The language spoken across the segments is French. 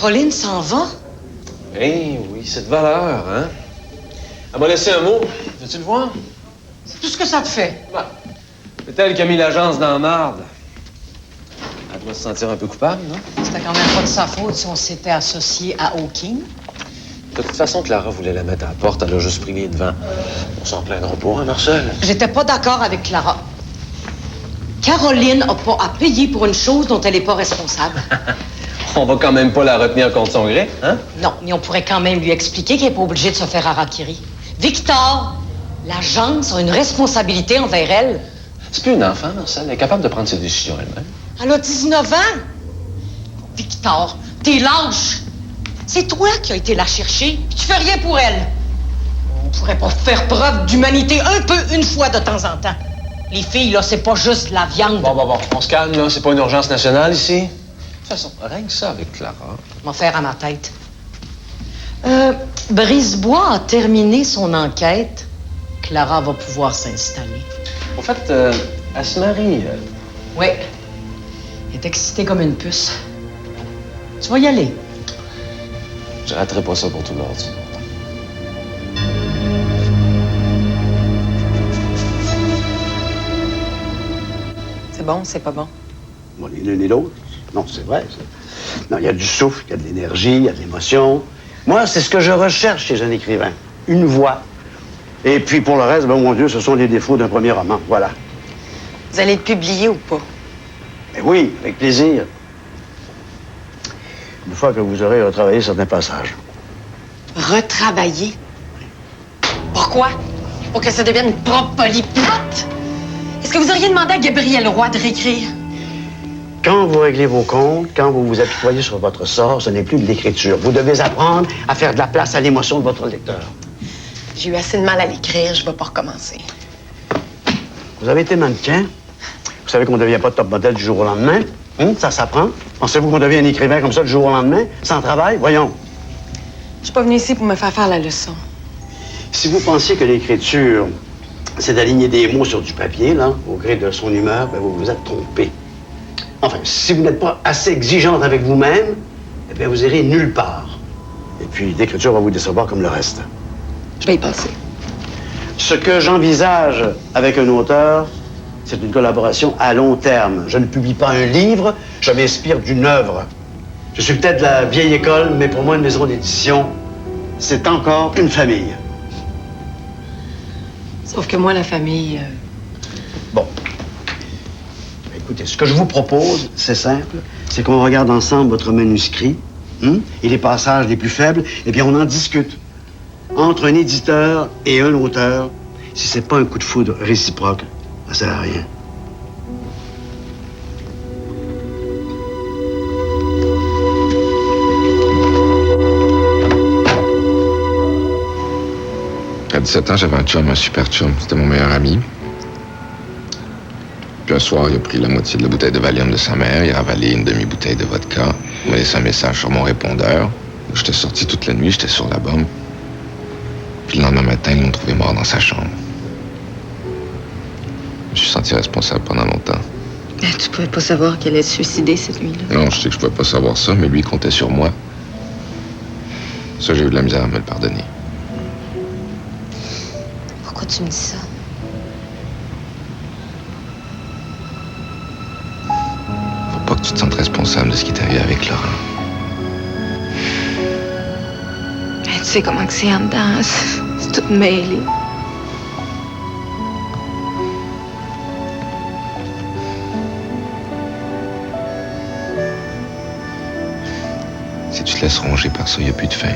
Caroline s'en va? Eh oui, c'est de valeur, hein? Elle m'a laissé un mot. Veux-tu le voir? C'est tout ce que ça te fait. Ouais. C'est elle qui a mis l'agence dans la marde. Elle doit se sentir un peu coupable, non? C'était quand même pas de sa faute si on s'était associé à Hawking. De toute façon, Clara voulait la mettre à la porte. Elle a juste pris les devants. On s'en plaindra pas, hein, Marcel? J'étais pas d'accord avec Clara. Caroline n'a pas à payer pour une chose dont elle n'est pas responsable. On va quand même pas la retenir contre son gré, hein? Non, mais on pourrait quand même lui expliquer qu'elle n'est pas obligée de se faire harakiri. Victor, l'agence a une responsabilité envers elle. C'est plus une enfant, Marcel. Elle est capable de prendre ses décisions elle-même. Elle a 19 ans. Victor, t'es lâche. C'est toi qui as été la chercher, puis tu fais rien pour elle. On pourrait pas faire preuve d'humanité un peu une fois de temps en temps. Les filles, là, c'est pas juste la viande. Bon, on se calme, là. C'est pas une urgence nationale, ici. De toute façon, rien que ça avec Clara. M'en faire à ma tête. Brisebois a terminé son enquête. Clara va pouvoir s'installer. En fait, elle se marie. Oui. Elle est excitée comme une puce. Tu vas y aller. Je raterai pas ça pour tout le monde. C'est bon, c'est pas bon? Bon, ni l'un ni l'autre. Non, c'est vrai. Non, il y a du souffle, il y a de l'énergie, il y a de l'émotion. Moi, c'est ce que je recherche chez un écrivain. Une voix. Et puis, pour le reste, ben, mon Dieu, ce sont les défauts d'un premier roman. Voilà. Vous allez le publier ou pas? Mais oui, avec plaisir. Une fois que vous aurez retravaillé certains passages. Retravailler? Pourquoi? Pour que ça devienne une propre polyplotte? Est-ce que vous auriez demandé à Gabriel Roy de réécrire? Quand vous réglez vos comptes, quand vous vous apitoyez sur votre sort, ce n'est plus de l'écriture. Vous devez apprendre à faire de la place à l'émotion de votre lecteur. J'ai eu assez de mal à l'écrire, je vais pas recommencer. Vous avez été mannequin. Vous savez qu'on ne devient pas top modèle du jour au lendemain. Ça s'apprend. Pensez-vous qu'on devient un écrivain comme ça du jour au lendemain, sans travail? Voyons. Je suis pas venue ici pour me faire la leçon. Si vous pensiez que l'écriture, c'est d'aligner des mots sur du papier, là, au gré de son humeur, ben vous vous êtes trompé. Enfin, si vous n'êtes pas assez exigeante avec vous-même, eh bien, vous irez nulle part. Et puis, l'écriture va vous décevoir comme le reste. Je vais y passer. Ce que j'envisage avec un auteur, c'est une collaboration à long terme. Je ne publie pas un livre, je m'inspire d'une œuvre. Je suis peut-être de la vieille école, mais pour moi, une maison d'édition, c'est encore une famille. Sauf que moi, la famille... Bon. Écoutez, ce que je vous propose, c'est simple, c'est qu'on regarde ensemble votre manuscrit, et les passages les plus faibles, et bien on en discute. Entre un éditeur et un auteur, si c'est pas un coup de foudre réciproque, ça sert à rien. À 17 ans, j'avais un super chum. C'était mon meilleur ami. Puis un soir, il a pris la moitié de la bouteille de Valium de sa mère, il a ravalé une demi-bouteille de vodka, il m'a laissé un message sur mon répondeur. J'étais sorti toute la nuit, j'étais sur la bombe. Puis le lendemain matin, ils l'ont trouvé mort dans sa chambre. Je me suis senti responsable pendant longtemps. Tu pouvais pas savoir qu'elle allait se suicider cette nuit-là. Non, je sais que je pouvais pas savoir ça, mais lui, il comptait sur moi. Ça, j'ai eu de la misère à me le pardonner. Pourquoi tu me dis ça? Faut pas que tu te sentes responsable de ce qui t'est arrivé avec Laurent. Tu sais comment que c'est en dedans, c'est tout mêlé. Si tu te laisses ronger par ça, il n'y a plus de fin.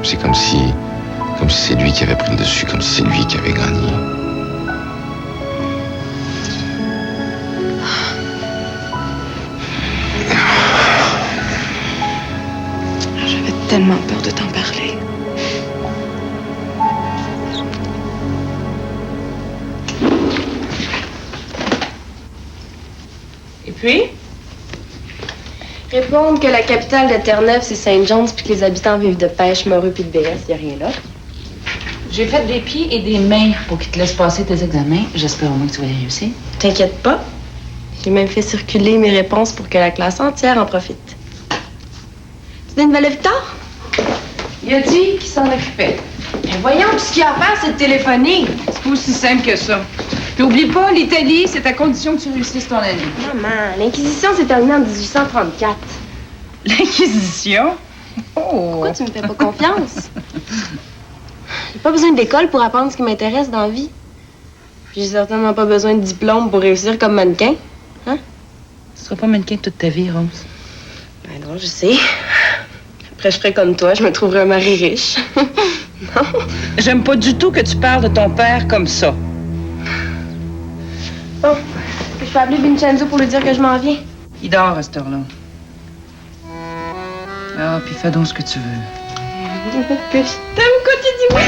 C'est comme si c'est lui qui avait pris le dessus, comme si c'est lui qui avait gagné. J'avais tellement peur de t'en parler. Et puis? Répondre que la capitale de Terre-Neuve, c'est Saint-John's, puis que les habitants vivent de pêche, morue, puis de BS, y a rien là. J'ai fait des pieds et des mains pour qu'ils te laissent passer tes examens. J'espère au moins que tu vas y réussir. T'inquiète pas. J'ai même fait circuler mes réponses pour que la classe entière en profite. Tu donnes une nouvelle Victor? Il a dit qu'il s'en occupait. Mais voyons, tout ce qu'il y a à faire, c'est de téléphoner. C'est pas aussi simple que ça. Puis oublie pas, l'Italie, c'est à condition que tu réussisses ton année. Maman, l'Inquisition s'est terminée en 1834. L'Inquisition? Oh! Pourquoi tu me fais pas confiance? J'ai pas besoin d'école pour apprendre ce qui m'intéresse dans la vie. Puis j'ai certainement pas besoin de diplôme pour réussir comme mannequin. Hein? Tu seras pas mannequin toute ta vie, Rose. Ben non, je sais. Après, je ferai comme toi, je me trouverai un mari riche. Non? J'aime pas du tout que tu parles de ton père comme ça. Bon, est-ce que je peux appeler Vincenzo pour lui dire que je m'en viens? Il dort à cette heure-là. Ah, puis fais donc ce que tu veux. Un peu de plus. T'aimes quoi, tu dis oui?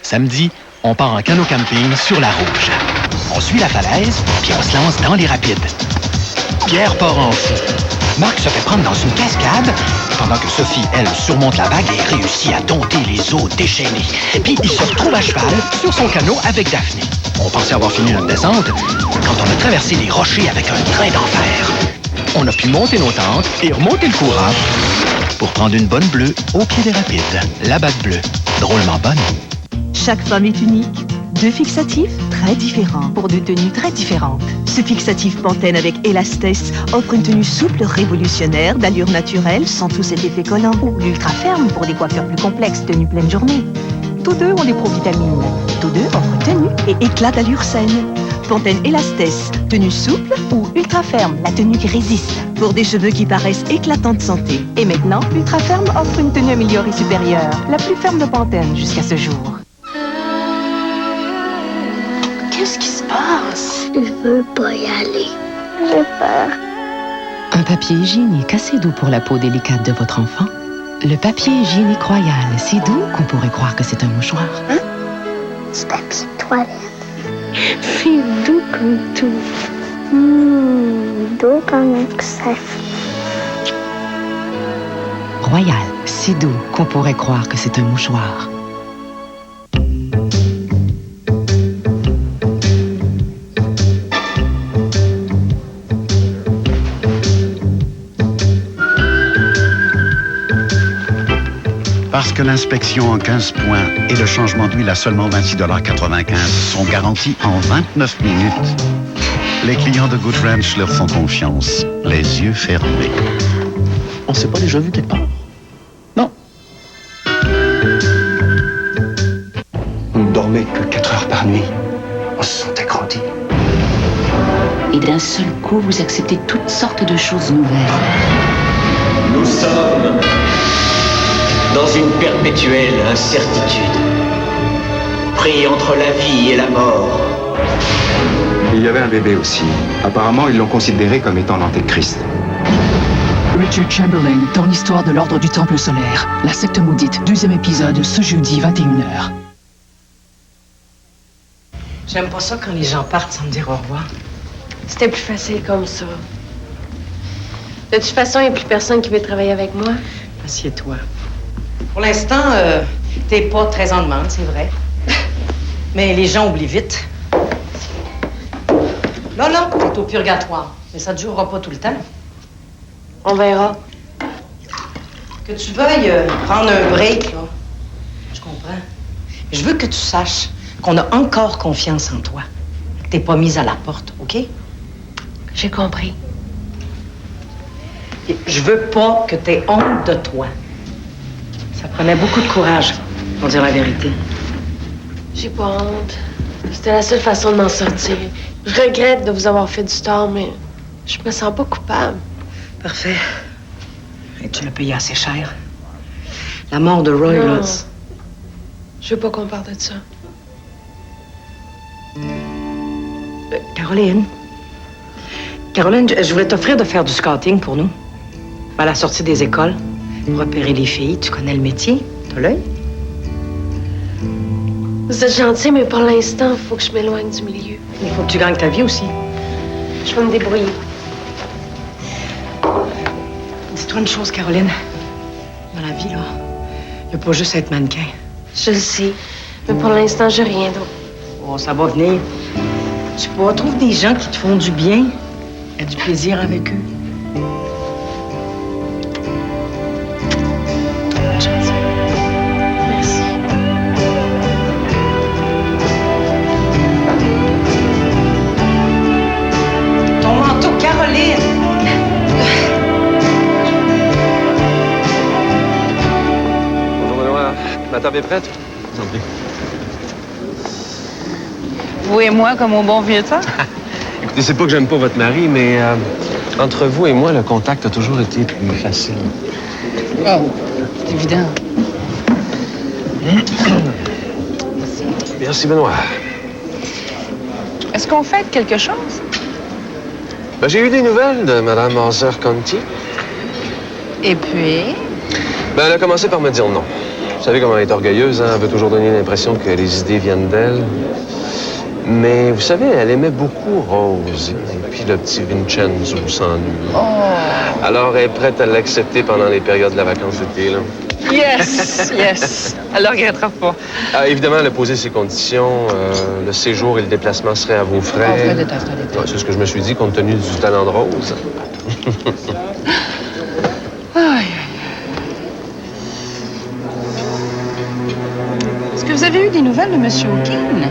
Samedi, on part en canot camping sur la Rouge. On suit la falaise, puis on se lance dans les rapides. Pierre part en fou. Marc se fait prendre dans une cascade, pendant que Sophie, elle, surmonte la vague et réussit à dompter les eaux déchaînées. Puis il se retrouve à cheval sur son canot avec Daphné. On pensait avoir fini notre descente quand on a traversé les rochers avec un train d'enfer. On a pu monter nos tentes et remonter le courant pour prendre une bonne bleue au pied des rapides. La bague bleue, drôlement bonne. Chaque femme est unique. Deux fixatifs très différents pour deux tenues très différentes. Ce fixatif Pantene avec Elastès offre une tenue souple, révolutionnaire, d'allure naturelle, sans tout cet effet collant. Ou l'ultra ferme pour des coiffures plus complexes, tenue pleine journée. Tous deux ont des provitamines. Tous deux offrent tenue et éclat d'allure saine. Pantene Elastès, tenue souple ou ultra ferme, la tenue qui résiste. Pour des cheveux qui paraissent éclatants de santé. Et maintenant, ultra ferme offre une tenue améliorée supérieure, la plus ferme de Pantene jusqu'à ce jour. Qu'est-ce qui se passe? Je veux pas y aller. J'ai peur. Un papier hygiénique assez doux pour la peau délicate de votre enfant. Le papier hygiénique royal, si doux qu'on pourrait croire que c'est un mouchoir. Hein? C'est la petite toilette. C'est doux comme tout. Doux comme un ça. Royal, si doux qu'on pourrait croire que c'est un mouchoir. Parce que l'inspection en 15 points et le changement d'huile à seulement 26,95 $ sont garantis en 29 minutes. Les clients de Good Ranch leur font confiance, les yeux fermés. On s'est pas déjà vu quelque part? Non. On ne dormait que 4 heures par nuit. On se sentait grandi. Et d'un seul coup, vous acceptez toutes sortes de choses nouvelles. Nous sommes dans une perpétuelle incertitude, pris entre la vie et la mort. Il y avait un bébé aussi. Apparemment, ils l'ont considéré comme étant l'antéchrist. Richard Chamberlain dans l'histoire de l'Ordre du Temple solaire. La secte maudite, 2e épisode, ce jeudi 21h. J'aime pas ça quand les gens partent sans me dire au revoir. C'était plus facile comme ça. De toute façon, il n'y a plus personne qui veut travailler avec moi. Assieds-toi. Pour l'instant, t'es pas très en demande, c'est vrai. Mais les gens oublient vite. Là, t'es au purgatoire. Mais ça ne durera pas tout le temps. On verra. Que tu veuilles prendre un break, là. Je comprends. Mais je veux que tu saches qu'on a encore confiance en toi. Que t'es pas mise à la porte, OK? J'ai compris. Et je veux pas que t'aies honte de toi. Ça prenait beaucoup de courage, pour dire la vérité. J'ai pas honte. C'était la seule façon de m'en sortir. Je regrette de vous avoir fait du tort, mais je me sens pas coupable. Parfait. Et tu l'as payé assez cher. La mort de Roy, là. Je veux pas qu'on parle de ça. Caroline, je voulais t'offrir de faire du scouting pour nous. À la sortie des écoles, pour repérer les filles. Tu connais le métier? T'as l'œil? Vous êtes gentil, mais pour l'instant, il faut que je m'éloigne du milieu. Il faut que tu gagnes ta vie aussi. Je vais me débrouiller. Dis-toi une chose, Caroline. Dans la vie, là, il n'y a pas juste à être mannequin. Je le sais. Mais pour l'instant, j'ai rien d'autre. Oh, ça va venir. Tu pourras trouver des gens qui te font du bien. Et du plaisir avec eux. Merci. Ton manteau, Caroline! Bonjour, Benoît. Ma table est prête? Vous en prie. Vous et moi, comme au bon vieux temps? Écoutez, c'est pas que j'aime pas votre mari, mais entre vous et moi, le contact a toujours été plus facile. Oh, c'est évident. Merci, Benoît. Est-ce qu'on fait quelque chose? Ben, j'ai eu des nouvelles de Mme Arthur Conti. Et puis? Ben, elle a commencé par me dire non. Vous savez comment elle est orgueilleuse, hein? Elle veut toujours donner l'impression que les idées viennent d'elle. Mais vous savez, elle aimait beaucoup Rose et puis le petit Vincenzo sans lui. Oh! Alors, elle est prête à l'accepter pendant les périodes de la vacance d'été, là. Yes! Yes! Elle le regrettera pas. Ah, évidemment, elle a posé ses conditions. Le séjour et le déplacement seraient à vos frais. Oh, frais d'état. Ouais, c'est ce que je me suis dit, compte tenu du talent de Rose. Aïe. Est-ce que vous avez eu des nouvelles de M. O'Keefe?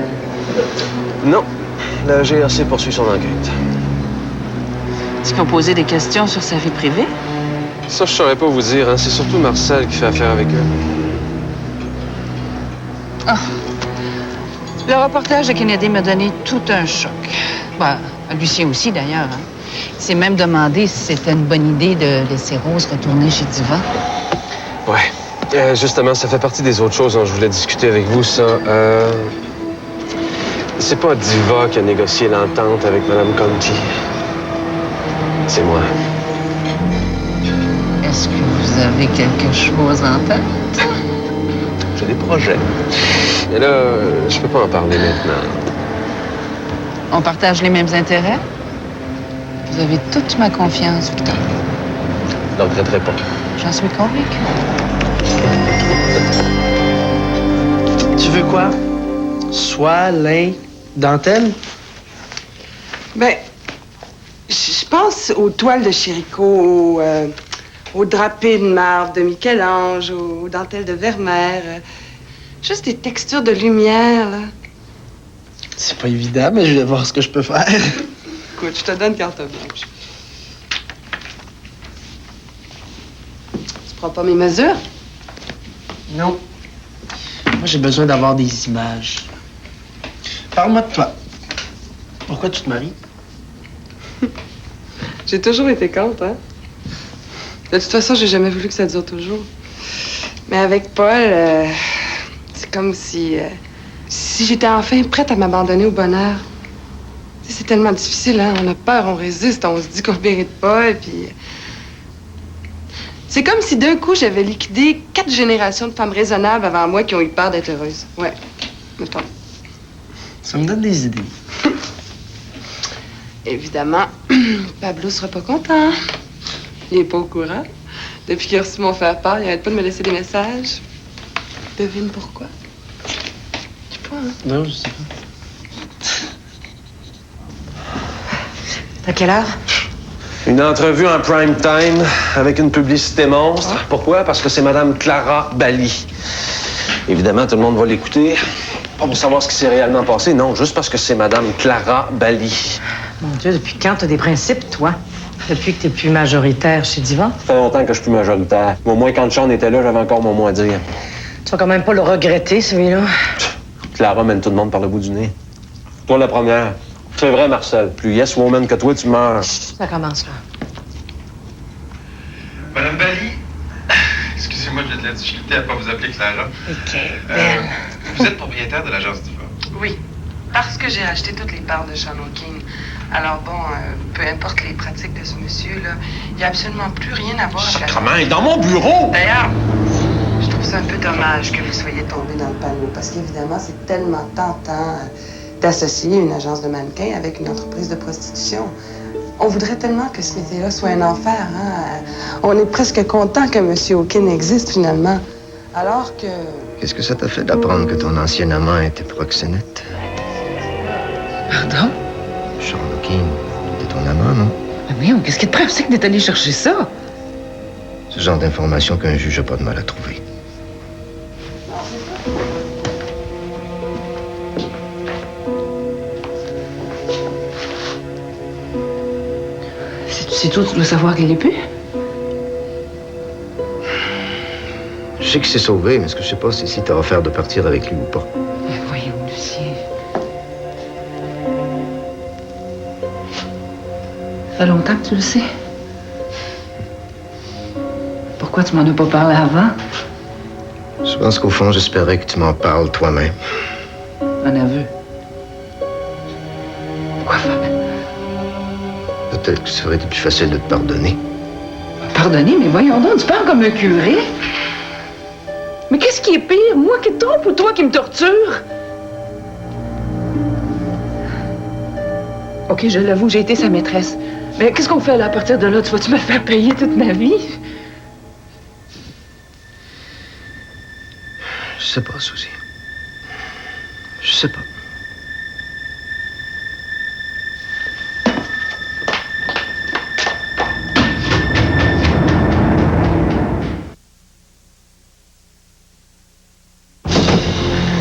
Non. La GRC poursuit son enquête. Est-ce qu'ils ont posé des questions sur sa vie privée? Ça, je saurais pas vous dire, hein. C'est surtout Marcel qui fait affaire avec eux. Ah. Le reportage de Kennedy m'a donné tout un choc. Ben, Lucien aussi, d'ailleurs. Hein. Il s'est même demandé si c'était une bonne idée de laisser Rose retourner chez Diva. Ouais. Justement, ça fait partie des autres choses dont je voulais discuter avec vous, ça. C'est pas Diva qui a négocié l'entente avec Mme Conti. C'est moi. Est-ce que vous avez quelque chose en tête? J'ai des projets. Mais là, je peux pas en parler maintenant. On partage les mêmes intérêts? Vous avez toute ma confiance, Victor. Je ne regretterai pas. J'en suis convaincue. Tu veux quoi? Soie, lin, dentelle? Ben, je pense aux toiles de Chérico, aux drapés de marbre de Michel-Ange, aux dentelles de Vermeer. Juste des textures de lumière, là. C'est pas évident, mais je vais voir ce que je peux faire. Écoute, je te donne carte blanche. Tu prends pas mes mesures? Non. Moi, j'ai besoin d'avoir des images. Parle-moi de toi. Pourquoi tu te maries? J'ai toujours été contre, hein? De toute façon, j'ai jamais voulu que ça dure toujours. Mais avec Paul, c'est comme si j'étais enfin prête à m'abandonner au bonheur. Tu sais, c'est tellement difficile, hein? On a peur, on résiste, on se dit qu'on mérite pas, et puis... C'est comme si d'un coup, j'avais liquidé 4 générations de femmes raisonnables avant moi qui ont eu peur d'être heureuses. Ouais, mettons. Ça me donne des idées. Évidemment, Pablo sera pas content. Il est pas au courant. Depuis qu'il a reçu mon faire-part, il arrête pas de me laisser des messages. Devine pourquoi? Je sais pas, hein? Non, je sais pas. À quelle heure? Une entrevue en prime time avec une publicité monstre. Ah. Pourquoi? Parce que c'est Mme Clara Bally. Évidemment, tout le monde va l'écouter. Pas pour savoir ce qui s'est réellement passé, non, juste parce que c'est Mme Clara Bally. Mon Dieu, depuis quand t'as des principes, toi? Depuis que t'es plus majoritaire chez Diva? Ça fait longtemps que je suis plus majoritaire. Au moins, quand Sean était là, j'avais encore mon mot à dire. Tu vas quand même pas le regretter, celui-là. Clara mène tout le monde par le bout du nez. Toi, la première. C'est vrai, Marcel. Plus yes woman que toi, tu meurs. Ça commence, là. Madame Bally, excusez-moi, j'ai de la difficulté à pas vous appeler Clara. OK, vous êtes propriétaire de l'agence Diva? Oui, parce que j'ai racheté toutes les parts de Sean O'Keefe. Alors bon, peu importe les pratiques de ce monsieur-là, il n'y a absolument plus rien à voir avec... Sacrement, il est dans mon bureau! D'ailleurs, je trouve ça un peu dommage que vous soyez tombé dans le panneau, parce qu'évidemment, c'est tellement tentant d'associer une agence de mannequins avec une entreprise de prostitution. On voudrait tellement que ce métier-là soit un enfer, hein? On est presque content que M. O'Keefe existe, finalement. Alors que Qu'est-ce que ça t'a fait d'apprendre que ton ancien amant était proxénète? Pardon? Charles Keane, c'était ton amant, non? Mais voyons, qu'est-ce qui te prend? C'est que d'être allé chercher ça? Ce genre d'information qu'un juge n'a pas de mal à trouver. C'est tout, tu dois savoir qu'elle est plus? Je sais qu'il s'est sauvé, mais ce que je sais pas, c'est si t'as offert de partir avec lui ou pas. Mais voyons, Lucien. Ça fait longtemps que tu le sais. Pourquoi tu m'en as pas parlé avant? Je pense qu'au fond, j'espérais que tu m'en parles toi-même. Un aveu. Pourquoi faire? Peut-être que ça aurait été plus facile de te pardonner. Pardonnez, mais voyons donc, tu parles comme un curé. Mais qu'est-ce qui est pire, moi qui te trompe ou toi qui me torture? OK, je l'avoue, j'ai été sa maîtresse. Mais qu'est-ce qu'on fait là à partir de là? Tu vas-tu me faire payer toute ma vie? Je sais pas, Suzy. Je sais pas.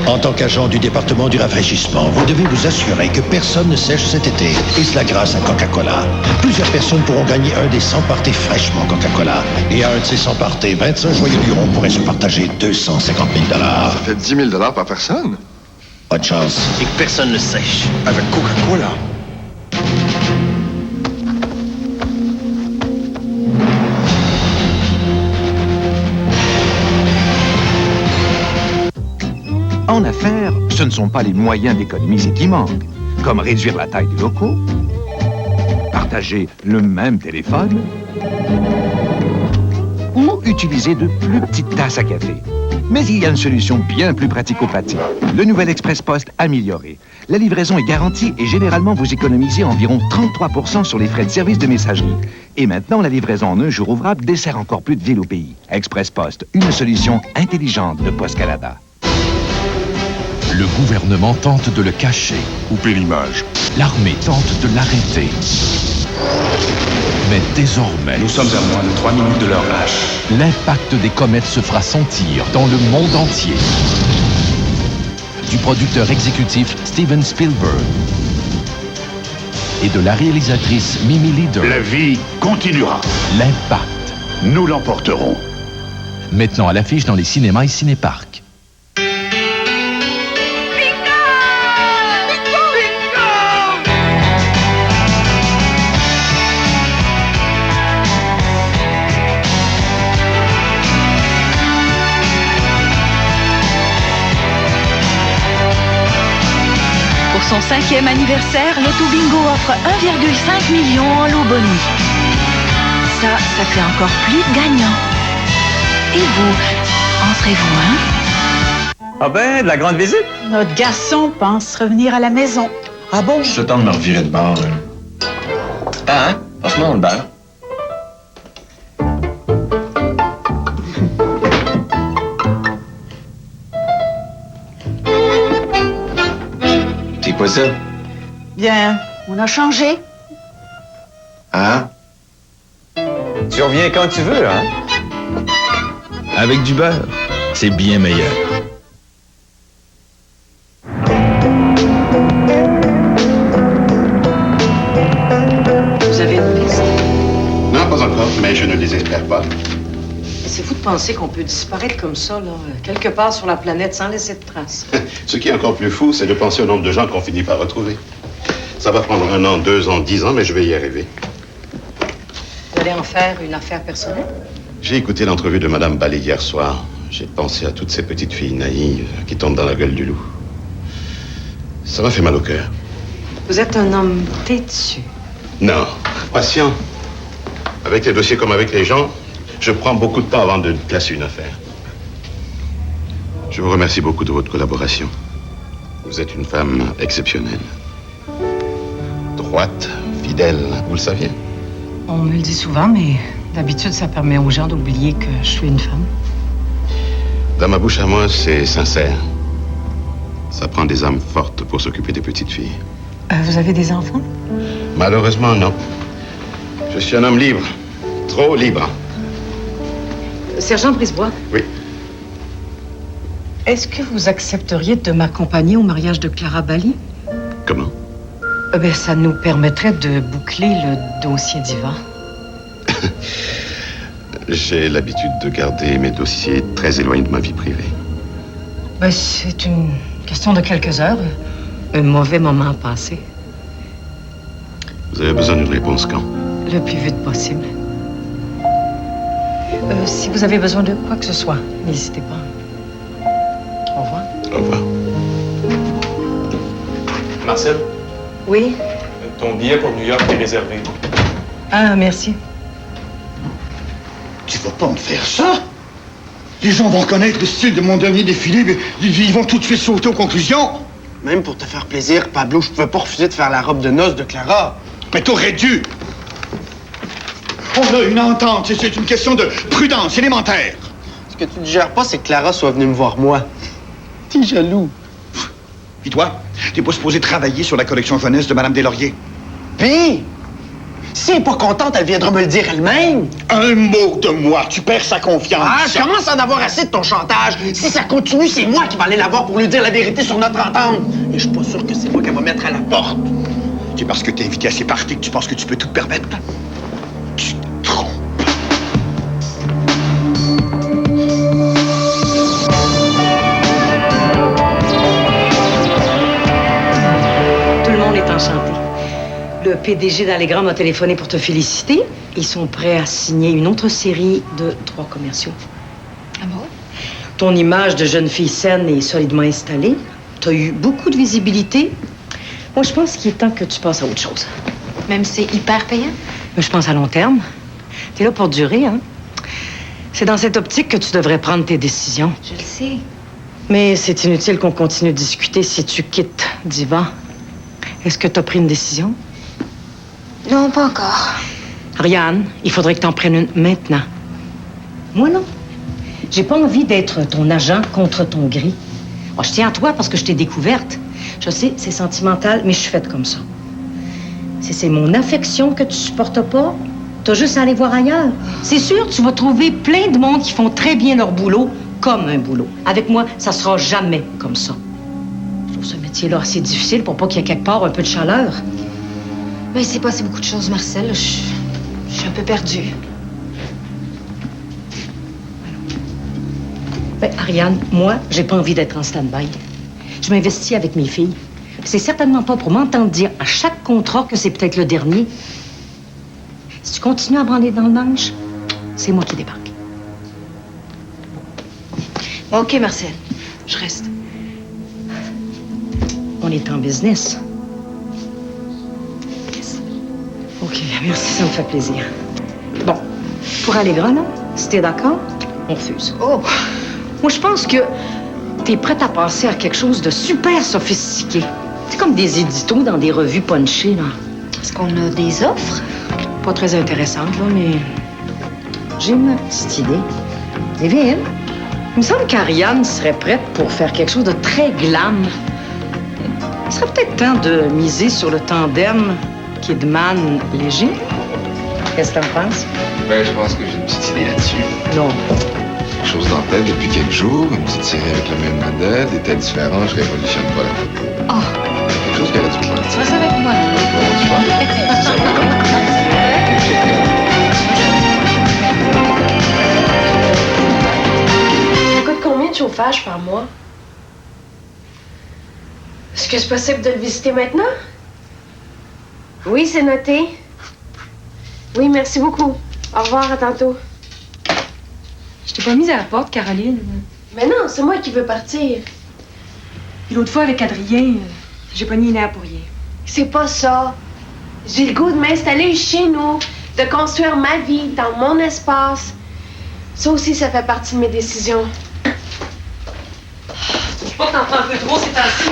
En tant qu'agent du département du rafraîchissement, vous devez vous assurer que personne ne sèche cet été. Et cela grâce à Coca-Cola. Plusieurs personnes pourront gagner un des 100 parties fraîchement Coca-Cola. Et à un de ces 100 parties, 25 joyeux lurons pourraient se partager 250 000 $. Ça fait 10 000 par personne. Pas de chance. Et que personne ne sèche. Avec Coca-Cola. En affaires, ce ne sont pas les moyens d'économiser qui manquent, comme réduire la taille des locaux, partager le même téléphone ou utiliser de plus petites tasses à café. Mais il y a une solution bien plus pratico-pratique. Le nouvel Express Post amélioré. La livraison est garantie et généralement vous économisez environ 33% sur les frais de service de messagerie. Et maintenant, la livraison en un jour ouvrable dessert encore plus de villes au pays. Express Post, une solution intelligente de Post Canada. Le gouvernement tente de le cacher. Couper l'image. L'armée tente de l'arrêter. Mais désormais... Nous sommes à moins de 3 minutes de leur lâche. L'impact des comètes se fera sentir dans le monde entier. Du producteur exécutif Steven Spielberg et de la réalisatrice Mimi Leader. La vie continuera. L'impact. Nous l'emporterons. Maintenant à l'affiche dans les cinémas et cinéparcs. Pour son 5e anniversaire, Loto Bingo offre 1,5 million en lot boni. Ça fait encore plus gagnant. Et vous, en serez-vous un? Ah ben, de la grande visite. Notre garçon pense revenir à la maison. Ah bon? Je tente de me revirer de bord. Ah, hein? Franchement, on le beurre. C'est quoi ça? Bien, on a changé. Ah? Tu reviens quand tu veux, hein? Avec du beurre, c'est bien meilleur. Vous avez une piste? Non, pas encore, mais je ne désespère pas. C'est fou de penser qu'on peut disparaître comme ça, là, quelque part sur la planète, sans laisser de traces. Ce qui est encore plus fou, c'est de penser au nombre de gens qu'on finit par retrouver. Ça va prendre 1 an, 2 ans, 10 ans, mais je vais y arriver. Vous allez en faire une affaire personnelle? J'ai écouté l'entrevue de Madame Ballé hier soir. J'ai pensé à toutes ces petites filles naïves qui tombent dans la gueule du loup. Ça m'a fait mal au cœur. Vous êtes un homme têtu. Non, patient. Avec les dossiers comme avec les gens, je prends beaucoup de temps avant de classer une affaire. Je vous remercie beaucoup de votre collaboration. Vous êtes une femme exceptionnelle. Droite, fidèle, vous le saviez? On me le dit souvent, mais d'habitude, ça permet aux gens d'oublier que je suis une femme. Dans ma bouche à moi, c'est sincère. Ça prend des âmes fortes pour s'occuper des petites filles. Vous avez des enfants? Malheureusement, non. Je suis un homme libre. Trop libre. Sergent Brisebois? Oui. Est-ce que vous accepteriez de m'accompagner au mariage de Clara Bally? Comment? Ça nous permettrait de boucler le dossier d'Ivan. J'ai l'habitude de garder mes dossiers très éloignés de ma vie privée. C'est une question de quelques heures. Un mauvais moment passé. Vous avez besoin d'une réponse quand? Le plus vite possible. Si vous avez besoin de quoi que ce soit, n'hésitez pas. Au revoir. Au revoir. Marcel, Oui? ton billet pour New York est réservé. Ah, merci. Tu vas pas me faire ça? Les gens vont reconnaître le style de mon dernier défilé, mais ils vont tout de suite sauter aux conclusions. Même pour te faire plaisir, Pablo, je pouvais pas refuser de faire la robe de noces de Clara. Mais t'aurais dû. On a une entente, c'est une question de prudence élémentaire. Ce que tu digères pas, c'est que Clara soit venue me voir moi. T'es jaloux. Et toi, t'es pas supposé travailler sur la collection jeunesse de Madame Deslauriers? Puis, si elle est pas contente, elle viendra me le dire elle-même. Un mot de moi, tu perds sa confiance. Ah, je commence à en avoir assez de ton chantage. Si ça continue, c'est moi qui vais aller la voir pour lui dire la vérité sur notre entente. Et je suis pas sûr que c'est moi qu'elle va mettre à la porte. C'est parce que t'es invité à ces parties que tu penses que tu peux tout te permettre? Tu te trompes. Tout le monde est enchanté. Le PDG d'Allegra m'a téléphoné pour te féliciter. Ils sont prêts à signer une autre série de 3 commerciaux. Ah bon? Ton image de jeune fille saine est solidement installée. Tu as eu beaucoup de visibilité. Moi, je pense qu'il est temps que tu passes à autre chose. Même si c'est hyper payant? Mais je pense à long terme. T'es là pour durer, hein? C'est dans cette optique que tu devrais prendre tes décisions. Je le sais. Mais c'est inutile qu'on continue de discuter si tu quittes Diva. Est-ce que tu as pris une décision? Non, pas encore. Ariane, il faudrait que tu en prennes une maintenant. Moi, non. J'ai pas envie d'être ton agent contre ton gré. Oh, je tiens à toi parce que je t'ai découverte. Je sais, c'est sentimental, mais je suis faite comme ça. Si c'est mon affection que tu supportes pas, t'as juste à aller voir ailleurs. C'est sûr, tu vas trouver plein de monde qui font très bien leur boulot comme un boulot. Avec moi, ça sera jamais comme ça. Je trouve ce métier-là assez difficile pour pas qu'il y ait quelque part un peu de chaleur. Mais c'est passé beaucoup de choses, Marcel. Je suis un peu perdue. Ariane, moi, j'ai pas envie d'être en stand-by. Je m'investis avec mes filles. C'est certainement pas pour m'entendre dire à chaque contrat que c'est peut-être le dernier. Si tu continues à branler dans le manche, c'est moi qui débarque. OK, Marcel. Je reste. On est en business. Yes. OK, merci, ça me fait plaisir. Bon, pour Allegra, là, si t'es d'accord, on refuse. Oh! Moi, je pense que t'es prête à passer à quelque chose de super sophistiqué. C'est comme des éditos dans des revues punchées, là. Est-ce qu'on a des offres? Pas très intéressantes, là, mais j'ai une petite idée. Eh bien, il me semble qu'Ariane serait prête pour faire quelque chose de très glam. Il serait peut-être temps de miser sur le tandem Kidman-Léger. Qu'est-ce que t'en penses? Je pense que j'ai une petite idée là-dessus. Non. Quelque chose dans la tête depuis quelques jours, une petite série avec la même modèle, des têtes différentes, je révolutionne pas la photo. Quelque chose qui aurait dû faire. Tu restes avec moi. Ça coûte combien de chauffage par mois? Est-ce que c'est possible de le visiter maintenant? Oui, c'est noté. Oui, merci beaucoup. Au revoir, à tantôt. Je t'ai pas mise à la porte, Caroline. Mais non, c'est moi qui veux partir. Puis l'autre fois, avec Adrien, j'ai pogné une air pour rien. C'est pas ça. J'ai le goût de m'installer chez nous, de construire ma vie dans mon espace. Ça aussi, ça fait partie de mes décisions. Je pas t'en prends un peu trop ces temps-ci.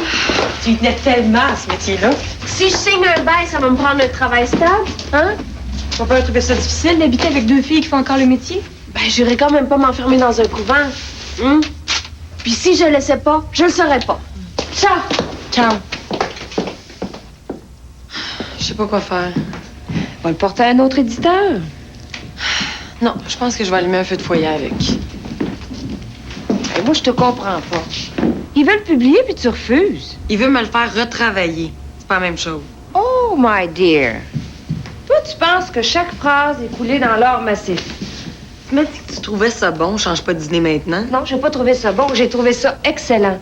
Tu y tenais tellement à ce métier-là. Si je signe un bail, ça va me prendre un travail stable, hein? Tu vas pas trouver ça difficile d'habiter avec 2 filles qui font encore le métier? Ben, j'irai quand même pas m'enfermer dans un couvent. Puis si je le sais pas, je le saurais pas. Ciao! Ciao. Je sais pas quoi faire. Va le porter à un autre éditeur. Non, je pense que je vais allumer un feu de foyer avec. Et moi, je te comprends pas. Ils veulent publier, puis tu refuses. Il veut me le faire retravailler. C'est pas la même chose. Oh, my dear. Toi, tu penses que chaque phrase est coulée dans l'or massif. Tu m'as dit que tu trouvais ça bon, change pas d'idée maintenant. Non, j'ai pas trouvé ça bon, j'ai trouvé ça excellent.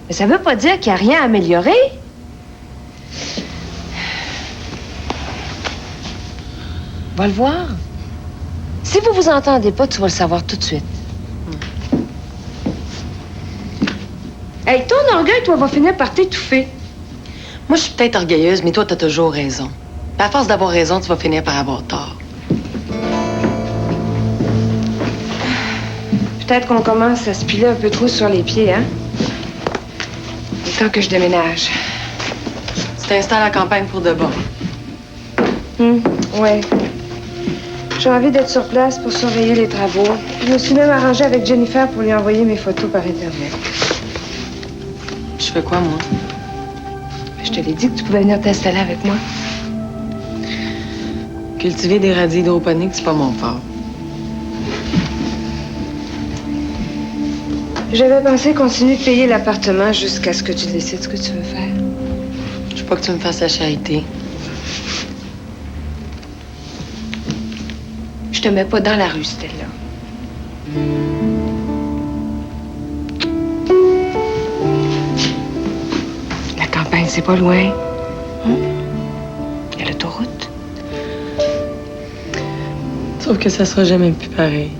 Mais ça veut pas dire qu'il y a rien à améliorer. Va le voir. Si vous vous entendez pas, tu vas le savoir tout de suite. Hey, ton orgueil, toi, va finir par t'étouffer. Moi, je suis peut-être orgueilleuse, mais toi, t'as toujours raison. Puis à force d'avoir raison, tu vas finir par avoir tort. Peut-être qu'on commence à se piler un peu trop sur les pieds, hein? Il est temps que je déménage. Tu t'installes à la campagne pour de bon. Ouais. J'ai envie d'être sur place pour surveiller les travaux. Je me suis même arrangée avec Jennifer pour lui envoyer mes photos par Internet. Je fais quoi, moi? Je te l'ai dit que tu pouvais venir t'installer avec moi. Cultiver des radis hydroponiques, c'est pas mon fort. J'avais pensé continuer de payer l'appartement jusqu'à ce que tu décides ce que tu veux faire. Je veux pas que tu me fasses la charité. Je te mets pas dans la rue, Stella. La campagne, c'est pas loin. Il y a l'autoroute. Sauf que ça sera jamais plus pareil.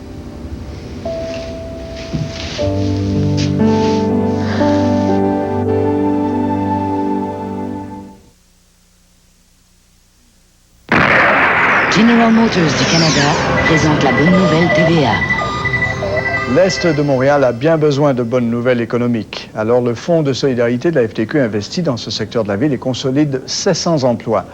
General Motors du Canada présente la bonne nouvelle TVA. L'Est de Montréal a bien besoin de bonnes nouvelles économiques. Alors, le Fonds de solidarité de la FTQ investit dans ce secteur de la ville et consolide 700 emplois.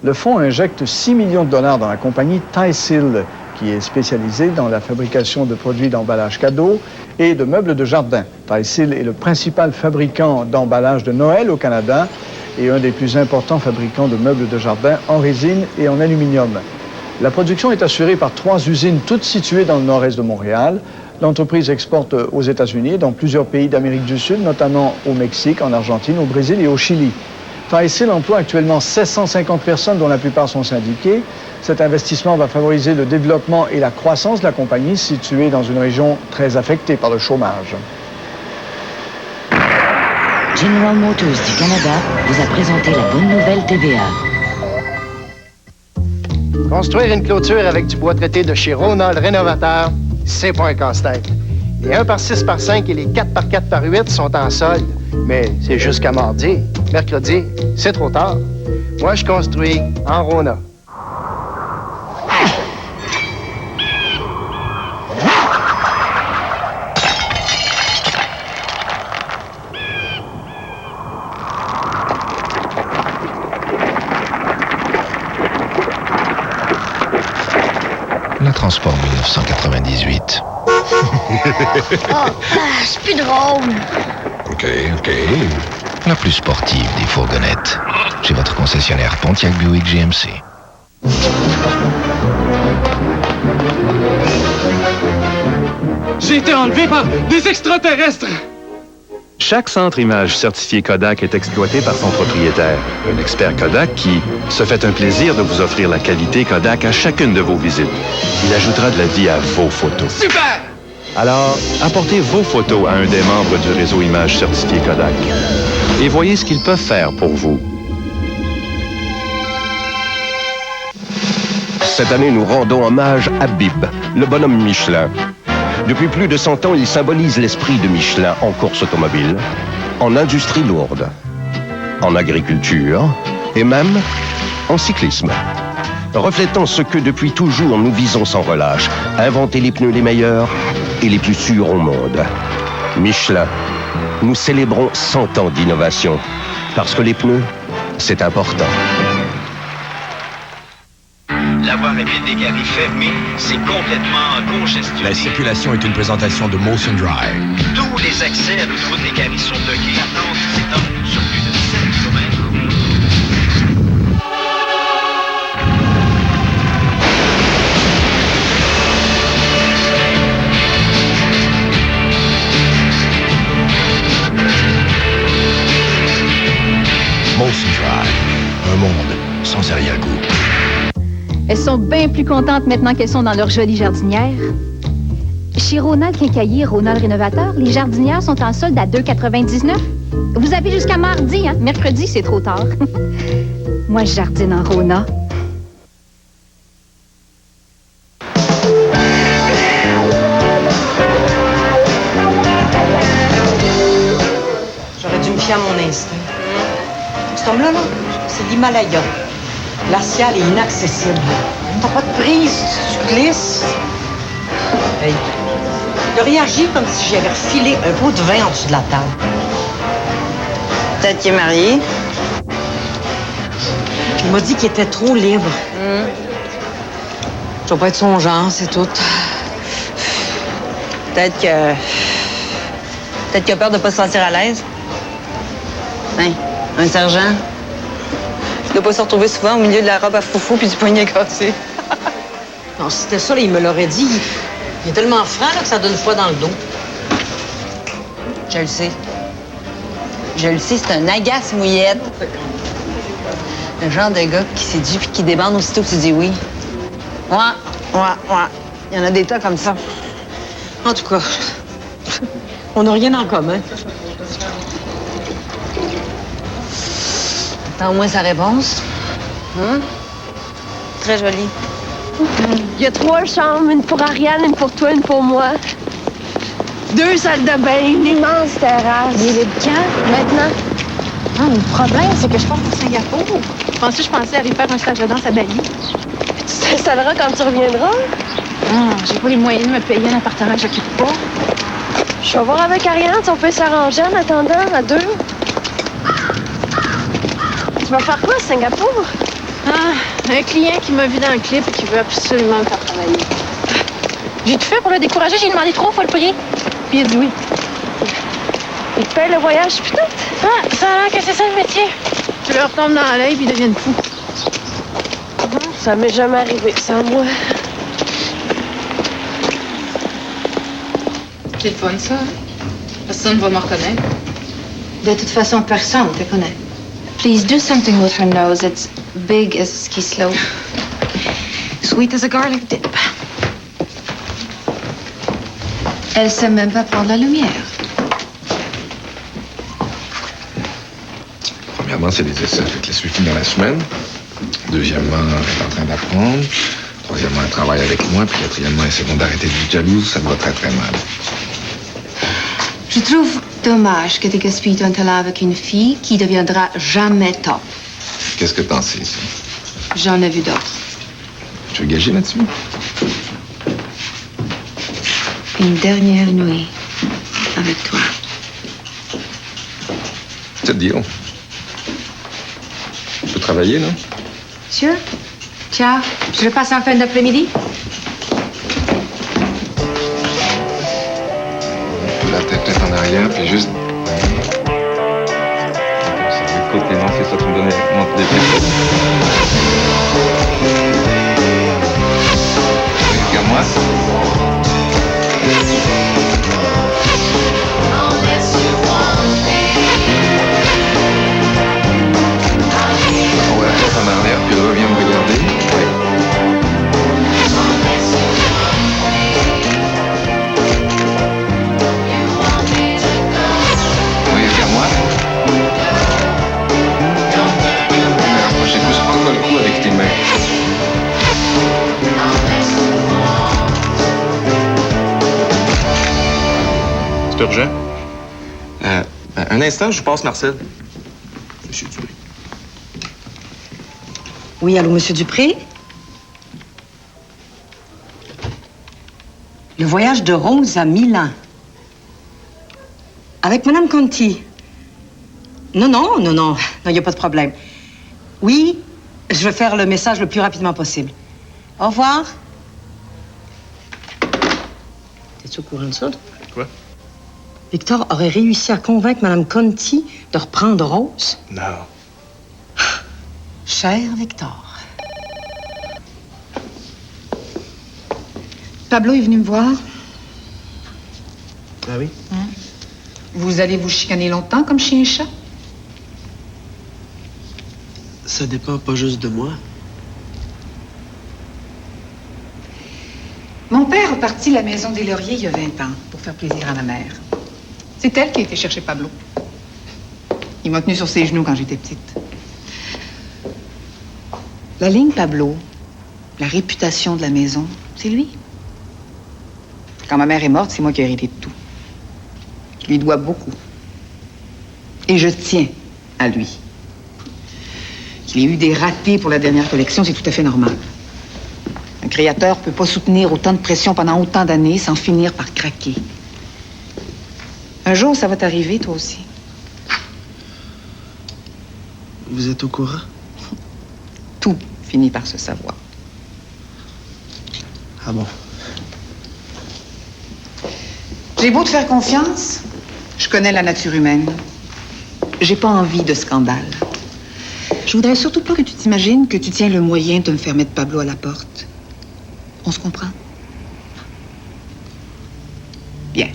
Le fonds injecte 6 millions de dollars dans la compagnie Ty-Seal, qui est spécialisée dans la fabrication de produits d'emballage cadeaux et de meubles de jardin. Ty-Seal est le principal fabricant d'emballage de Noël au Canada et un des plus importants fabricants de meubles de jardin en résine et en aluminium. La production est assurée par 3 usines, toutes situées dans le nord-est de Montréal. L'entreprise exporte aux États-Unis et dans plusieurs pays d'Amérique du Sud, notamment au Mexique, en Argentine, au Brésil et au Chili. Ty-Seal emploie actuellement 750 personnes, dont la plupart sont syndiquées. Cet investissement va favoriser le développement et la croissance de la compagnie, située dans une région très affectée par le chômage. General Motors du Canada vous a présenté la bonne nouvelle TVA. Construire une clôture avec du bois traité de chez Ronald Rénovateur, c'est pas un casse-tête. Les 1 par 6 par 5 et les 4 par 4 par 8 sont en solde. Mais c'est jusqu'à mardi. Mercredi, c'est trop tard. Moi, je construis en Rona. La Transport 1998. C'est plus drôle. OK. La plus sportive des fourgonnettes. Chez votre concessionnaire Pontiac Buick GMC. J'ai été enlevé par des extraterrestres! Chaque centre image certifié Kodak est exploité par son propriétaire, un expert Kodak qui se fait un plaisir de vous offrir la qualité Kodak à chacune de vos visites. Il ajoutera de la vie à vos photos. Super! Alors, apportez vos photos à un des membres du réseau image certifié Kodak et voyez ce qu'ils peuvent faire pour vous. Cette année, nous rendons hommage à Bib, le bonhomme Michelin. Depuis plus de 100 ans, il symbolise l'esprit de Michelin en course automobile, en industrie lourde, en agriculture et même en cyclisme. Reflétant ce que depuis toujours nous visons sans relâche, inventer les pneus les meilleurs et les plus sûrs au monde. Michelin, nous célébrons 100 ans d'innovation, parce que les pneus, c'est important. La voie rapide des garies fermée, c'est complètement congestionné. La circulation est une présentation de Motion Drive. Tout Tous les accès à l'autoroute des Caries sont bloqués. L'attente s'étend sur plus de 7 kilomètres. Molson Drive, un monde sans arrière-goût. Elles sont bien plus contentes maintenant qu'elles sont dans leur jolie jardinière. Chez Ronald Quincaillier, Ronald Rénovateur, les jardinières sont en solde à 2,99. Vous avez jusqu'à mardi, hein? Mercredi, c'est trop tard. Moi, je jardine en Rona. J'aurais dû me fier à mon instinct. Cet homme-là, là, c'est l'Himalaya. Glacial et inaccessible. T'as pas de prise, tu glisses. Hey. Il a réagi comme si j'avais refilé un pot de vin en dessous de la table. Peut-être qu'il est marié. Il m'a dit qu'il était trop libre. Je dois pas être son genre, c'est tout. Peut-être qu'il a peur de pas se sentir à l'aise. Hein, un sergent. Il doit pas se retrouver souvent au milieu de la robe à foufou puis du poignet cassé. Non, si c'était ça, là, il me l'aurait dit. Il est tellement franc là, que ça donne froid dans le dos. Je le sais. Je le sais, c'est un agace mouillette. Le genre de gars qui séduit puis qui débande aussitôt que tu dis oui. Ouais. Il y en a des tas comme ça. En tout cas, on n'a rien en commun. Attends au moins sa réponse. Très jolie. Il y a 3 chambres, une pour Ariane, une pour toi, une pour moi. 2 salles de bain, une immense terrasse. Il est quand, maintenant? Ah, le problème, c'est que je pars pour Singapour. Je pensais aller faire un stage de danse à Bali. Tu t'installeras quand tu reviendras? J'ai pas les moyens de me payer un appartement que j'occupe pas. Je vais voir avec Ariane si on peut s'arranger en attendant, à 2. Tu vas faire quoi à Singapour? Un client qui m'a vu dans le clip et qui veut absolument me faire travailler. J'ai tout fait pour le décourager. J'ai demandé 3 fois le prix. Puis il a dit oui. Il te paye le voyage puis tout? Ça a l'air que c'est ça le métier. Tu leur tombes dans l'œil puis ils deviennent fous. Ça m'est jamais arrivé, sans moi. C'est le fun, ça. Personne ne va me reconnaître. De toute façon, personne ne te connaît. Please do something with her nose. It's big as ski slope. Sweet as a garlic dip. Elle sait même pas prendre la lumière. Premièrement, c'est des essais. Fait que les suivi dans la semaine. Deuxièmement, elle est en train d'apprendre. Troisièmement, elle travaille avec moi. Puis quatrièmement, elle essaie d'arrêter d'être jalouse. Ça me va très, très mal. Je trouve dommage que tu gaspilles ton talent avec une fille qui deviendra jamais top. Qu'est-ce que t'en sais, ça? J'en ai vu d'autres. Tu veux gager là-dessus? Une dernière nuit avec toi. C'est deal. Je peux travailler, non? Sûr? Ciao. Je repasse en fin d'après-midi. La tête peut-être en arrière, puis juste... C'est du côté, non? C'est ça, tu me donnais... Montre des pieds. Regarde-moi. On va la tête en arrière, puis reviens me regarder. Oui. Oui, regarde-moi. Rapprochez plus pas le cou avec tes mains. C'est urgent? Un instant, je vous passe Marcel. Monsieur Dupré. Oui, allô, Monsieur Dupré? Le voyage de Rose à Milan. Avec Madame Conti. Non, il n'y a pas de problème. Oui, je vais faire le message le plus rapidement possible. Au revoir. T'es-tu au courant de ça? Quoi? Victor aurait réussi à convaincre Mme Conti de reprendre Rose? Non. Cher Victor. Pablo est venu me voir. Ah oui? Vous allez vous chicaner longtemps comme chien et chat? Ça dépend pas juste de moi. Mon père a parti la maison des Lauriers il y a 20 ans pour faire plaisir à ma mère. C'est elle qui a été chercher Pablo. Il m'a tenu sur ses genoux quand j'étais petite. La ligne Pablo, la réputation de la maison, c'est lui. Quand ma mère est morte, c'est moi qui ai hérité de tout. Je lui dois beaucoup. Et je tiens à lui. Qu'il ait eu des ratés pour la dernière collection, c'est tout à fait normal. Un créateur peut pas soutenir autant de pression pendant autant d'années sans finir par craquer. Un jour, ça va t'arriver, toi aussi. Vous êtes au courant? Tout finit par se savoir. Ah bon? J'ai beau te faire confiance, je connais la nature humaine. J'ai pas envie de scandale. Je voudrais surtout pas que tu t'imagines que tu tiens le moyen de me faire mettre Pablo à la porte. On se comprend? Bien.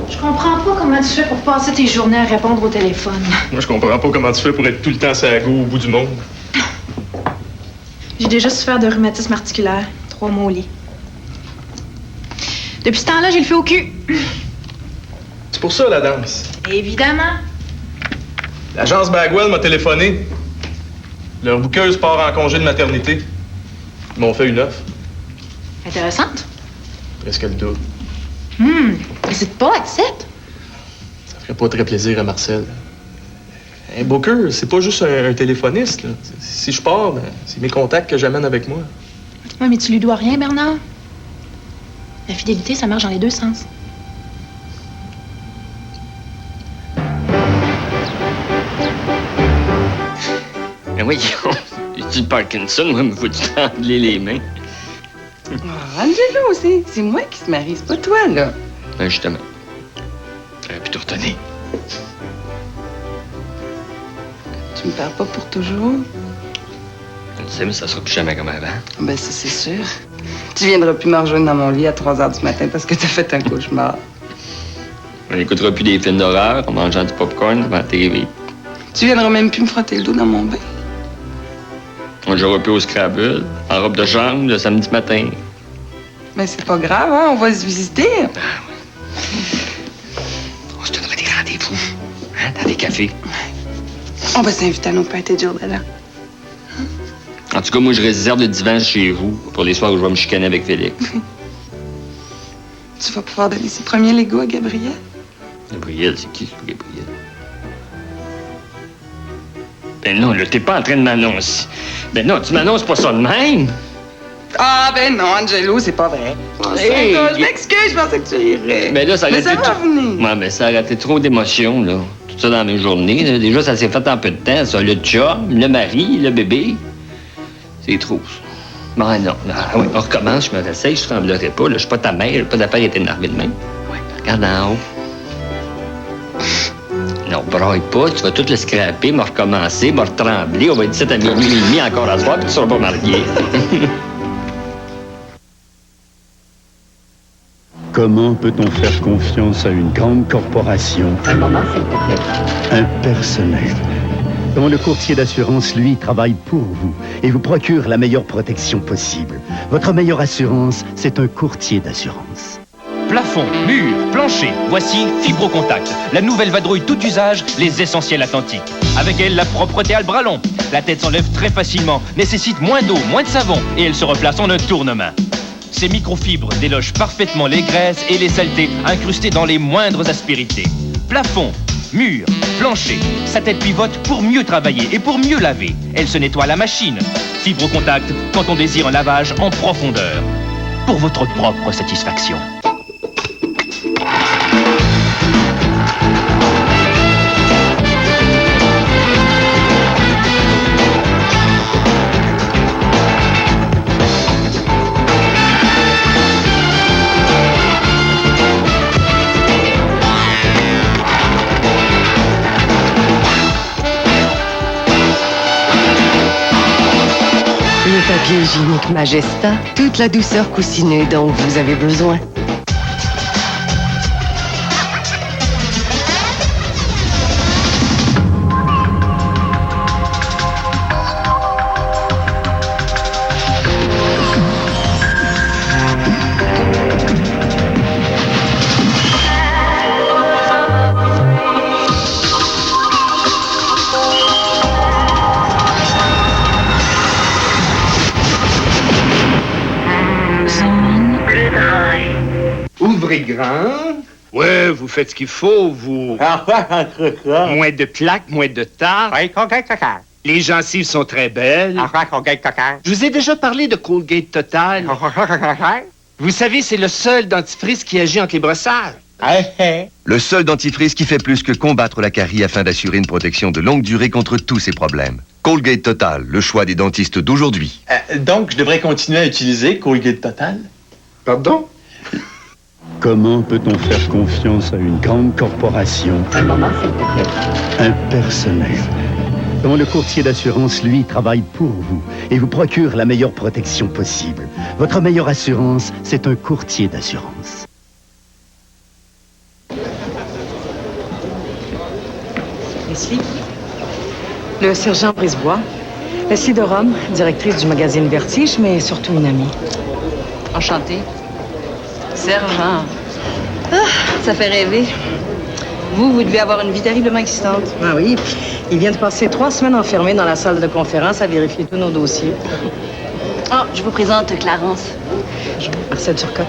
Je comprends pas comment tu fais pour passer tes journées à répondre au téléphone. Moi, je comprends pas comment tu fais pour être tout le temps sur la go au bout du monde. J'ai déjà souffert de rhumatisme articulaire. 3 mois au lit. Depuis ce temps-là, j'ai le feu au cul. C'est pour ça, la danse. Évidemment. L'agence Bagwell m'a téléphoné. Leur bouqueuse part en congé de maternité. Ils m'ont fait une offre. Intéressante. Presque le double. N'hésite pas, accepte. Ça ferait pas très plaisir à Marcel. Un booker, c'est pas juste un téléphoniste, là. Si je pars, ben, c'est mes contacts que j'amène avec moi. Ouais, mais tu lui dois rien, Bernard. La fidélité, ça marche dans les deux sens. Mais voyons, j'ai Parkinson, moi, me faut-tu trembler les mains? Oh, Angelo, c'est moi qui se marie, c'est pas toi, là. Ben, justement. J'aurais pu te retenir. Tu me perds pas pour toujours? Je le sais, mais ça sera plus jamais comme avant. Ben, ça, c'est sûr. Tu viendras plus me rejoindre dans mon lit à 3 heures du matin parce que t'as fait un cauchemar. On n'écoutera plus des films d'horreur en mangeant du popcorn devant la TV. Tu viendras même plus me frotter le dos dans mon bain. On jouera plus au Scrabble, en robe de chambre, le samedi matin. Mais c'est pas grave, hein? On va se visiter. On se donnera des rendez-vous, hein, dans des cafés. On va s'inviter à nos parties de Jordana. En tout cas, moi, je réserve le divan chez vous pour les soirs où je vais me chicaner avec Félix. Tu vas pouvoir donner ses premiers Legos à Gabriel? Gabriel, c'est qui, Gabriel? Ben non, là, t'es pas en train de m'annoncer. Ben non, tu m'annonces pas ça de même. Ah, ben non, Angelo, c'est pas vrai. Hey, je m'excuse, je pensais que tu irais. Ben là, ça mais aurait ça été va venir. Ouais, mais ça aurait été trop d'émotions, là. Tout ça dans mes journées, là. Déjà, ça s'est fait en peu de temps, ça. Le chum, le mari, le bébé. C'est trop, ça. Ben non. Ah, oui, on recommence, je me réessaye, je tremblerai pas, là. Je suis pas ta mère, j'ai pas d'affaire à être énervé de même. Ouais. Regarde en haut. Non, braille pas, tu vas tout le scraper, me recommencer, me retrembler. On va être 7 à minuit et demi encore à soir, puis tu seras pas marié. Comment peut-on faire confiance à une grande corporation impersonnelle? Quand le courtier d'assurance, lui, travaille pour vous et vous procure la meilleure protection possible. Votre meilleure assurance, c'est un courtier d'assurance. Plafond, mur, plancher, voici Fibrocontact, la nouvelle vadrouille tout usage, les essentiels atlantiques. Avec elle, la propreté à le bras long. La tête s'enlève très facilement, nécessite moins d'eau, moins de savon et elle se replace en un tournement. Ces microfibres délogent parfaitement les graisses et les saletés incrustées dans les moindres aspérités. Plafond, mur, plancher, sa tête pivote pour mieux travailler et pour mieux laver. Elle se nettoie à la machine. Fibrocontact quand on désire un lavage en profondeur. Pour votre propre satisfaction. Anti-hygiénique Magesta, toute la douceur coussinée dont vous avez besoin. Ouvrez grand. Ouais, vous faites ce qu'il faut, vous. Moins de plaques, moins de tartre. Les gencives sont très belles. Je vous ai déjà parlé de Colgate Total. Vous savez, c'est le seul dentifrice qui agit entre les brossages. Le seul dentifrice qui fait plus que combattre la carie afin d'assurer une protection de longue durée contre tous ces problèmes. Colgate Total, le choix des dentistes d'aujourd'hui. Donc, je devrais continuer à utiliser Colgate Total? Pardon? Comment peut-on faire confiance à une grande corporation impersonnelle? Quand le courtier d'assurance, lui, travaille pour vous et vous procure la meilleure protection possible. Votre meilleure assurance, c'est un courtier d'assurance. Leslie? Le sergent Brisebois. Leslie de Rome, directrice du magazine Vertige, mais surtout une amie. Enchantée. Sergent. Ah, ça fait rêver. Vous devez avoir une vie terriblement excitante. Ah oui, il vient de passer 3 semaines enfermé dans la salle de conférence à vérifier tous nos dossiers. Oh, je vous présente Clarence. Marcel Turcotte.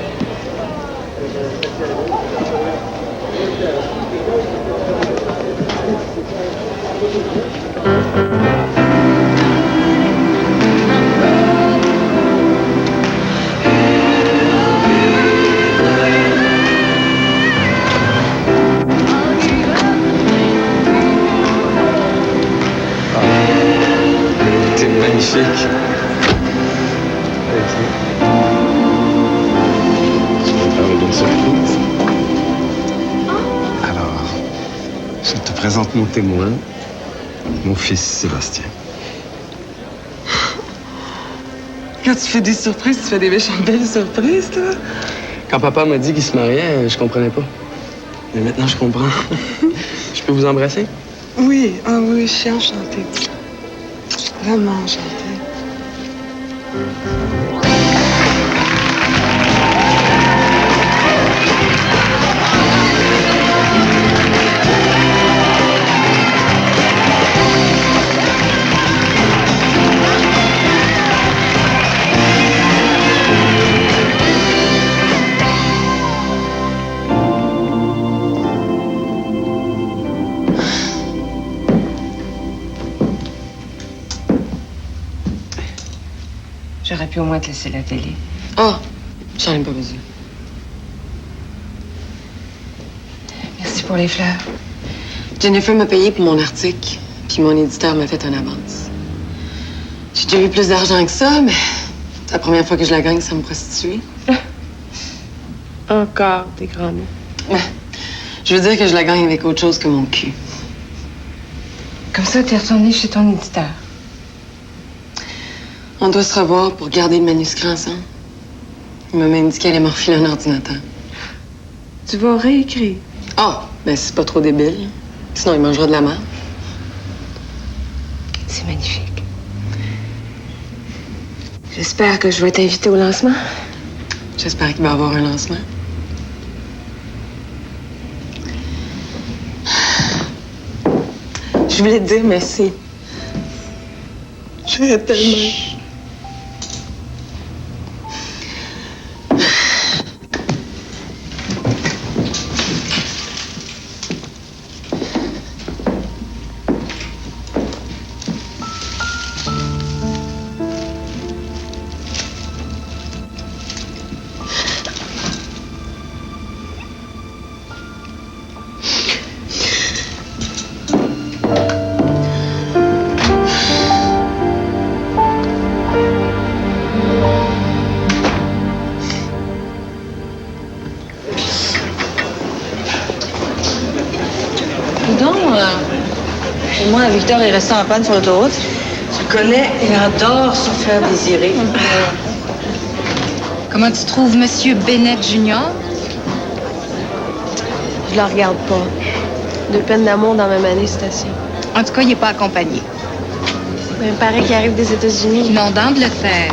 C'est magnifique. Tu veux me parler d'une surprise? Alors, je te présente mon témoin, mon fils Sébastien. Quand tu fais des surprises, tu fais des méchantes belles surprises, toi. Quand papa m'a dit qu'il se mariait, je comprenais pas. Mais maintenant, je comprends. Je peux vous embrasser? Oui, ah oui, je suis enchantée. Vraiment enchantée. J'aurais pu au moins te laisser la télé. Oh, j'en ai pas besoin. Merci pour les fleurs. Jennifer m'a payé pour mon article, puis mon éditeur m'a fait une avance. J'ai déjà eu plus d'argent que ça, mais c'est la première fois que je la gagne sans me prostituer. Encore des grands mots. Je veux dire que je la gagne avec autre chose que mon cul. Comme ça, t'es retourné chez ton éditeur. On doit se revoir pour garder le manuscrit ensemble. Il m'a même dit qu'elle allait me refiler un ordinateur. Tu vas réécrire. Ah, ben c'est pas trop débile. Sinon, il mangera de la merde. C'est magnifique. J'espère que je vais t'inviter au lancement. J'espère qu'il va y avoir un lancement. Je voulais te dire merci. Je vais tellement. Victor est resté en panne sur l'autoroute. connais, il adore se faire désirer. Comment tu trouves Monsieur Bennett Junior? Je le regarde pas. Deux peines d'amour dans la même année, c'est assez. En tout cas, il n'est pas accompagné. Mais il paraît qu'il arrive des États-Unis. Non, d'Angleterre.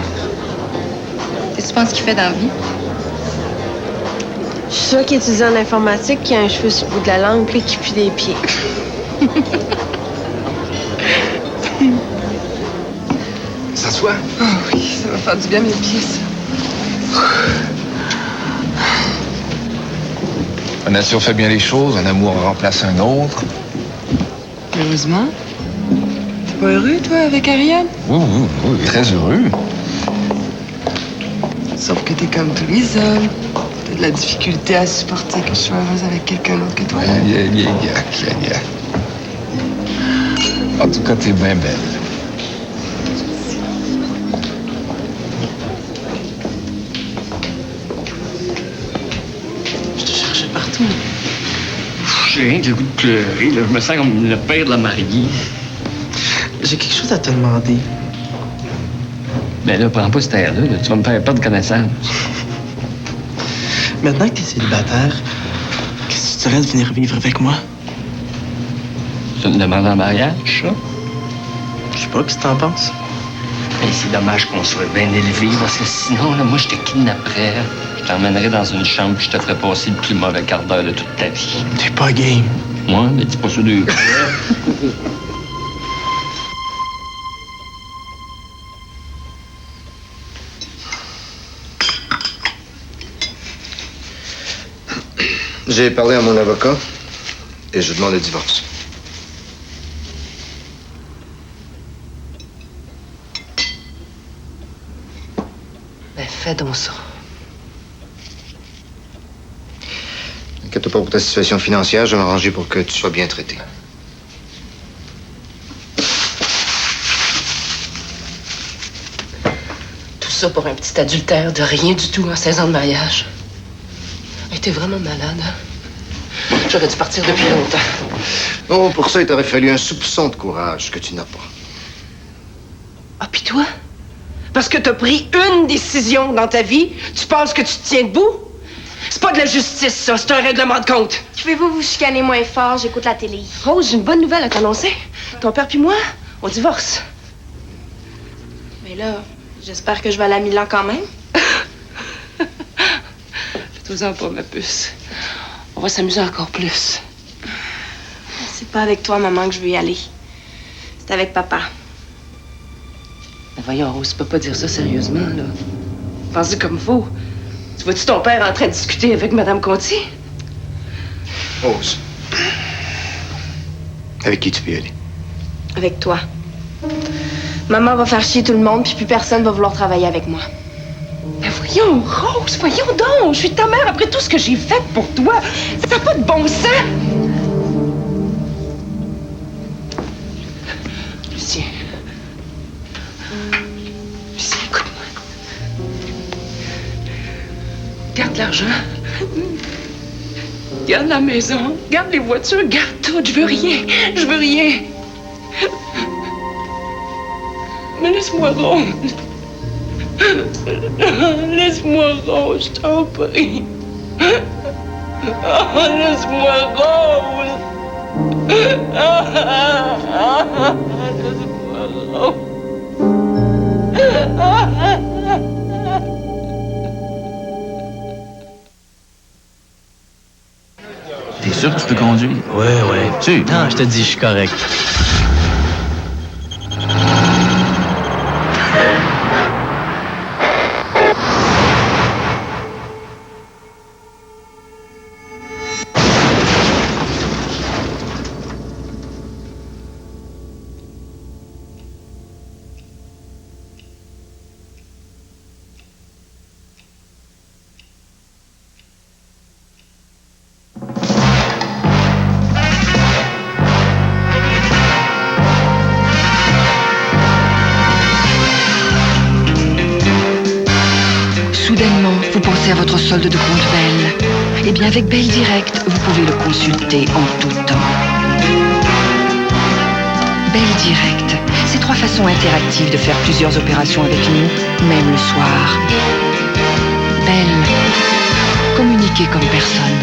Qu'est-ce que tu penses qu'il fait dans la vie? Je suis sûre qu'il étudie en informatique, qu'il a un cheveu sur le bout de la langue, puis qu'il pue des pieds. S'assois. Oh oui, ça va faire du bien mes pieds, ça. La nature fait bien les choses, un amour remplace un autre. Heureusement. T'es pas heureux, toi, avec Ariane? Oui, oui, oui, très heureux. Sauf que t'es comme tous les hommes. T'as de la difficulté à supporter que je sois heureuse avec quelqu'un d'autre que toi. Yeah. En tout cas, t'es bien belle. Je te cherchais partout. J'ai rien que le goût de pleurer, là. Je me sens comme le père de la mariée. J'ai quelque chose à te demander. Mais là, prends pas cette air-là, là. Tu vas me faire perdre connaissance. Maintenant que t'es célibataire, qu'est-ce que tu dirais de venir vivre avec moi? Tu me demandes en mariage, ça? Je sais pas, qu'est-ce que t'en penses? Mais c'est dommage qu'on soit bien élevés, parce que sinon, là, moi, je te kidnapperais. Je t'emmènerais dans une chambre, puis je te ferais passer le plus mauvais quart d'heure de toute ta vie. T'es pas game. Moi, mais dis pas ça deux fois. J'ai parlé à mon avocat et je demande le divorce. Ben, fais donc ça. Inquiète-toi pas pour ta situation financière, je vais m'arranger pour que tu sois bien traité. Tout ça pour un petit adultère de rien du tout en 16 ans de mariage. Hey, t'es vraiment malade, hein? J'aurais dû partir depuis longtemps. Oh, pour ça, il t'aurait fallu un soupçon de courage que tu n'as pas. Ah, puis toi? Parce que t'as pris une décision dans ta vie, tu penses que tu te tiens debout? C'est pas de la justice, ça, c'est un règlement de compte. Pouvez-vous vous chicaner moins fort? J'écoute la télé. Rose, j'ai une bonne nouvelle à t'annoncer. Ton père puis moi, on divorce. Mais là, j'espère que je vais aller à Milan quand même. Fais-toi-en pas, ma puce. On va s'amuser encore plus. C'est pas avec toi, maman, que je veux y aller. C'est avec papa. Mais voyons, Rose, tu peux pas dire ça sérieusement, là. Pense-y comme faut. Tu vois-tu ton père en train de discuter avec Madame Conti? Rose. Avec qui tu peux y aller? Avec toi. Maman va faire chier tout le monde, puis plus personne va vouloir travailler avec moi. Mais voyons, Rose, voyons donc. Je suis ta mère après tout ce que j'ai fait pour toi. Ça n'a pas de bon sens. Lucien. Lucien, écoute-moi. Garde l'argent. Garde la maison. Garde les voitures. Garde tout. Je veux rien. Je veux rien. Mais laisse-moi Rose. Laisse-moi Rose, je t'en prie. Oh, laisse-moi Rose. Laisse-moi Rose. T'es sûr que tu peux conduire? Ouais. Tu? Non, je te dis, je suis correct. Soudainement, vous pensez à votre solde de compte Bell. Eh bien, avec Bell Direct, vous pouvez le consulter en tout temps. Bell Direct, c'est 3 façons interactives de faire plusieurs opérations avec nous, même le soir. Belle. Communiquer comme personne.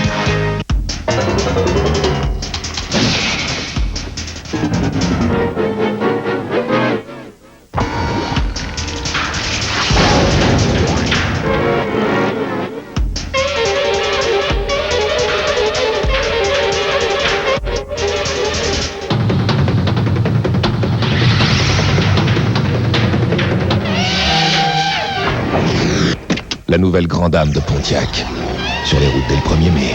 La nouvelle grande dame de Pontiac, sur les routes dès le 1er mai.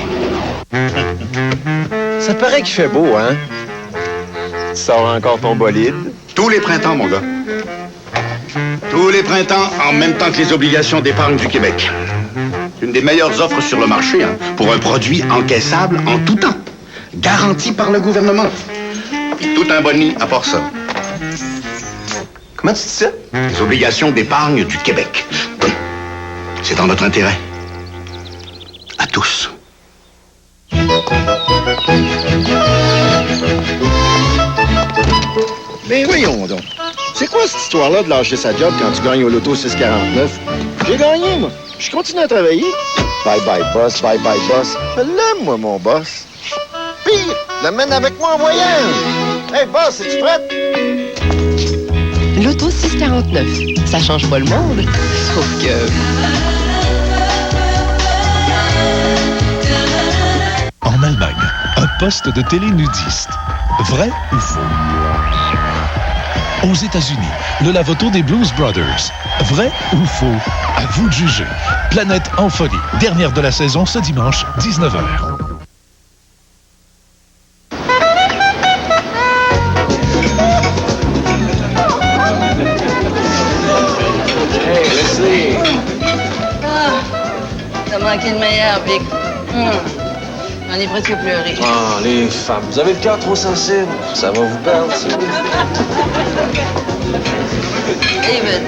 Ça te paraît qu'il fait beau, hein? Tu sors encore ton bolide? Tous les printemps, mon gars. Tous les printemps, en même temps que les obligations d'épargne du Québec. Une des meilleures offres sur le marché, hein, pour un produit encaissable en tout temps. Garanti par le gouvernement. Puis tout un boni à part ça. Comment tu dis ça? Les obligations d'épargne du Québec. C'est dans notre intérêt. À tous. Mais voyons donc. C'est quoi cette histoire-là de lâcher sa job quand tu gagnes au loto 649? J'ai gagné, moi. Je continue à travailler. Bye bye boss, bye bye boss. Je l'aime, moi, mon boss. Pire, l'amène avec moi en voyage. Hey boss, es-tu prête? Loto 649. Ça change pas le monde. Sauf que... En Allemagne, un poste de télé nudiste. Vrai ou faux? Aux États-Unis, le lavoto des Blues Brothers. Vrai ou faux? À vous de juger. Planète en folie. Dernière de la saison ce dimanche, 19h. Hey, Leslie! Ah, t'as manqué le meilleur, Vic. J'en ai presque pleuré. Ah, les femmes, vous avez le cœur trop sensible. Ça va vous perdre, ça. David.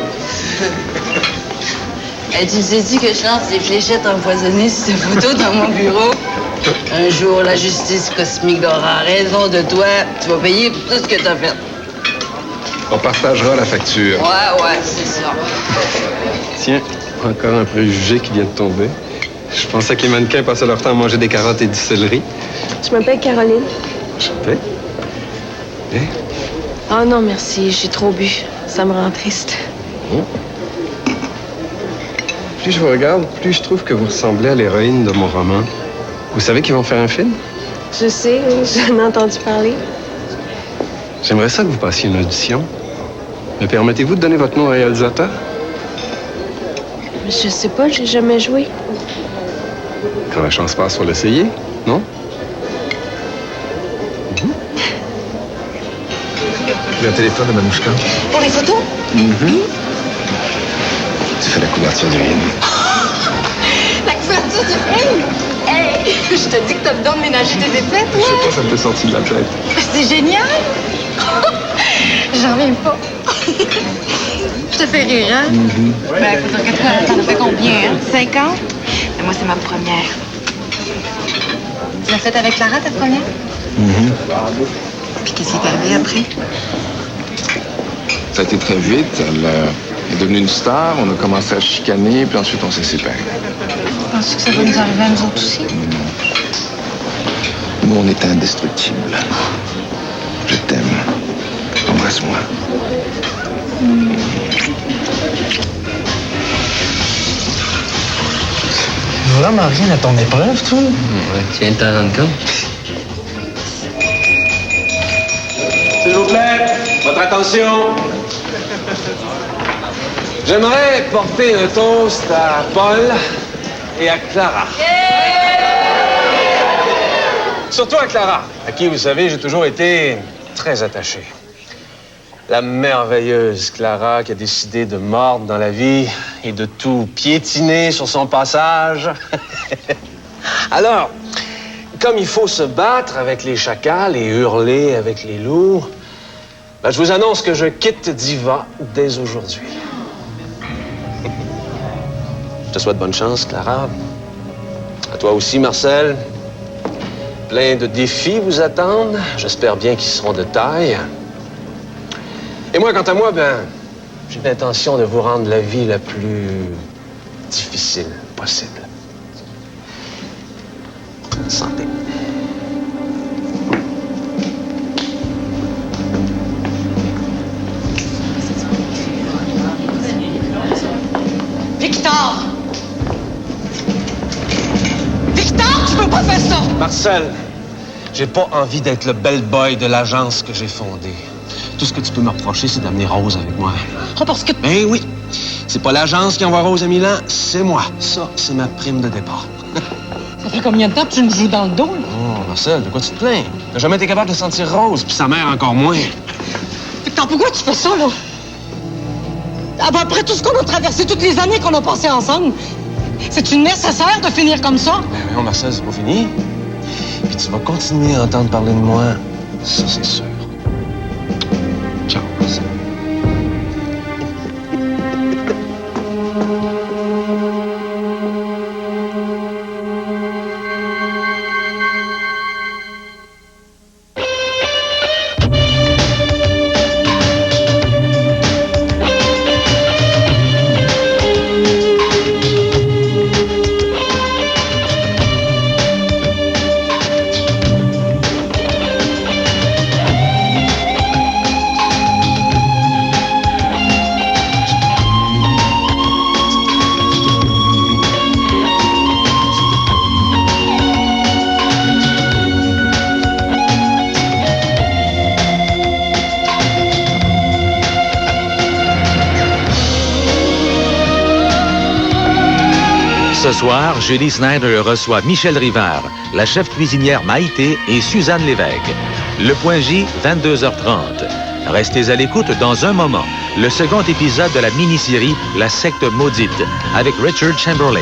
Hey, tu sais-tu que je lance des fléchettes empoisonnées sur cette photo dans mon bureau? Un jour, la justice cosmique aura raison de toi. Tu vas payer pour tout ce que t'as fait. On partagera la facture. Ouais, c'est ça. Tiens, encore un préjugé qui vient de tomber. Je pensais que les mannequins passaient leur temps à manger des carottes et du céleri. Je m'appelle Caroline. Enchanté. Eh? Oh non, merci, j'ai trop bu. Ça me rend triste. Plus je vous regarde, plus je trouve que vous ressemblez à l'héroïne de mon roman. Vous savez qu'ils vont faire un film? Je sais, j'en ai entendu parler. J'aimerais ça que vous passiez une audition. Me permettez-vous de donner votre nom au réalisateur? Je sais pas, j'ai jamais joué. Quand la chance passe, faut l'essayer, non? Le téléphone de Manouchka. Pour les photos? Tu fais la couverture du film. La couverture du film? Hey, je te dis que t'as besoin de ménager tes effets, Je sais pas, ça me fait sortir de la tête. C'est génial! J'en reviens pas. Je te fais rire, hein? Ben, écoute, t'en as fait combien, hein? 50? Mais moi, c'est ma première. Tu l'as faite avec Clara, ta première? Puis qu'est-ce qui est arrivé après? Ça a été très vite. Elle est devenue une star. On a commencé à chicaner, puis ensuite on s'est séparés. Penses-tu que ça va nous arriver à nous autres aussi? Nous, on est indestructibles. Je t'aime. Embrasse-moi. Vraiment rien à ton épreuve, toi? Ouais, tu viens de t'en rendre compte? S'il vous plaît, votre attention. J'aimerais porter un toast à Paul et à Clara. Surtout à Clara, à qui, vous savez, j'ai toujours été très attaché. La merveilleuse Clara qui a décidé de mordre dans la vie et de tout piétiner sur son passage. Alors, comme il faut se battre avec les chacals et hurler avec les loups, ben, je vous annonce que je quitte Diva dès aujourd'hui. Je te souhaite bonne chance, Clara. À toi aussi, Marcel. Plein de défis vous attendent. J'espère bien qu'ils seront de taille. Et moi, quant à moi, ben, j'ai l'intention de vous rendre la vie la plus difficile possible. Santé. Victor! Victor, tu peux pas faire ça! Marcel, j'ai pas envie d'être le bel boy de l'agence que j'ai fondée. Tout ce que tu peux me reprocher, c'est d'amener Rose avec moi. Oh, parce que... Ben oui. C'est pas l'agence qui envoie Rose à Milan, c'est moi. Ça, c'est ma prime de départ. Ça fait combien de temps que tu me joues dans le dos, là? Oh, Marcel, de quoi tu te plains? T'as jamais été capable de sentir Rose, puis sa mère encore moins. Victor, pourquoi tu fais ça, là? Ah, ben, après tout ce qu'on a traversé, toutes les années qu'on a passées ensemble, c'est-tu nécessaire de finir comme ça? Ben voyons, Marcel, c'est pas fini. Puis tu vas continuer à entendre parler de moi, ça, c'est sûr. Ciao, Marcel. Ce soir, Julie Snyder reçoit Michel Rivard, la chef cuisinière Maïté et Suzanne Lévesque. Le Point J, 22h30. Restez à l'écoute dans un moment. Le second épisode de la mini-série La secte maudite avec Richard Chamberlain.